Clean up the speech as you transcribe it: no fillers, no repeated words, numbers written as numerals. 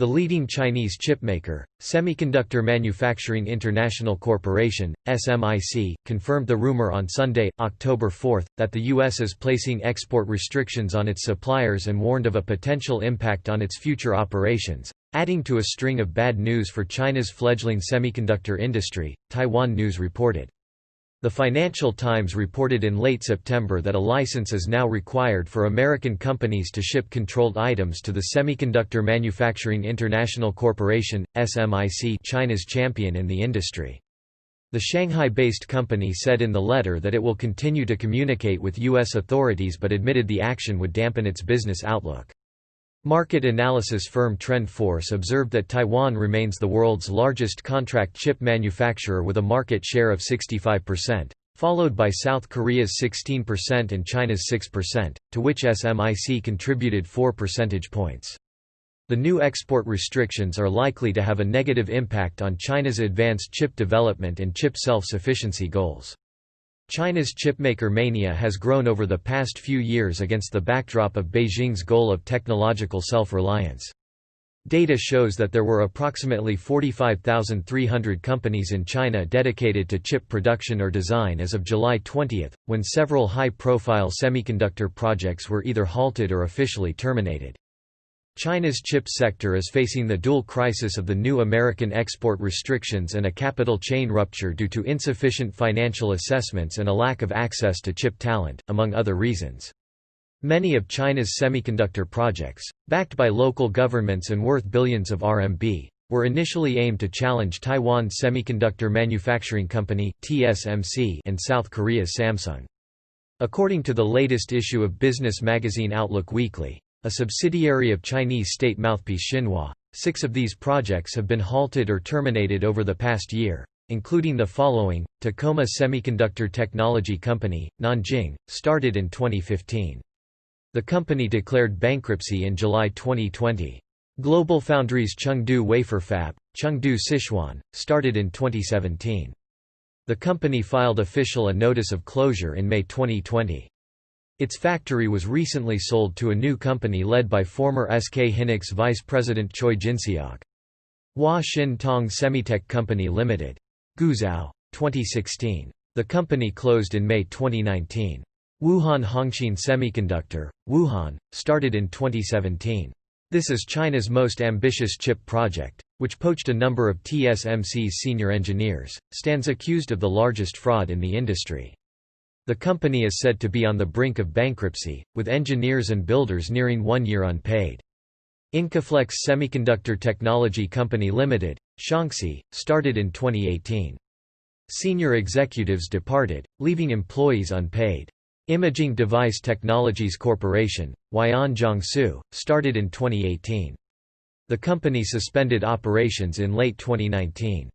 The leading Chinese chipmaker, Semiconductor Manufacturing International Corporation, SMIC, confirmed the rumor on Sunday, October 4, that the U.S. is placing export restrictions on its suppliers and warned of a potential impact on its future operations, adding to a string of bad news for China's fledgling semiconductor industry, Taiwan News reported. The Financial Times reported in late September that a license is now required for American companies to ship controlled items to the Semiconductor Manufacturing International Corporation, SMIC, China's champion in the industry. The Shanghai-based company said in the letter that it will continue to communicate with U.S. authorities but admitted the action would dampen its business outlook. Market analysis firm TrendForce observed that Taiwan remains the world's largest contract chip manufacturer with a market share of 65%, followed by South Korea's 16% and China's 6%, to which SMIC contributed 4 percentage points. The new export restrictions are likely to have a negative impact on China's advanced chip development and chip self-sufficiency goals. China's chipmaker mania has grown over the past few years against the backdrop of Beijing's goal of technological self-reliance. Data shows that there were approximately 45,300 companies in China dedicated to chip production or design as of July 20, when several high-profile semiconductor projects were either halted or officially terminated. China's chip sector is facing the dual crisis of the new American export restrictions and a capital chain rupture due to insufficient financial assessments and a lack of access to chip talent, among other reasons. Many of China's semiconductor projects, backed by local governments and worth billions of RMB, were initially aimed to challenge Taiwan Semiconductor Manufacturing Company (TSMC) and South Korea's Samsung. According to the latest issue of business magazine Outlook Weekly, a subsidiary of Chinese state mouthpiece Xinhua, 6 of these projects have been halted or terminated over the past year, including the following: Tacoma Semiconductor Technology Company, Nanjing, started in 2015. The company declared bankruptcy in July 2020. Global Foundries Chengdu Wafer Fab, Chengdu Sichuan, started in 2017. The company filed official a notice of closure in May 2020. Its factory was recently sold to a new company led by former SK Hynix Vice President Choi Jin-seok. Hua Shin Tong Semitech Company Limited. Guizhou. 2016. The company closed in May 2019. Wuhan Hongqin Semiconductor, Wuhan, started in 2017. This is China's most ambitious chip project, which poached a number of TSMC's senior engineers, stands accused of the largest fraud in the industry. The company is said to be on the brink of bankruptcy, with engineers and builders nearing 1 year unpaid. Incaflex Semiconductor Technology Company Limited, Shaanxi, started in 2018. Senior executives departed, leaving employees unpaid. Imaging Device Technologies Corporation, Huai'an Jiangsu, started in 2018. The company suspended operations in late 2019.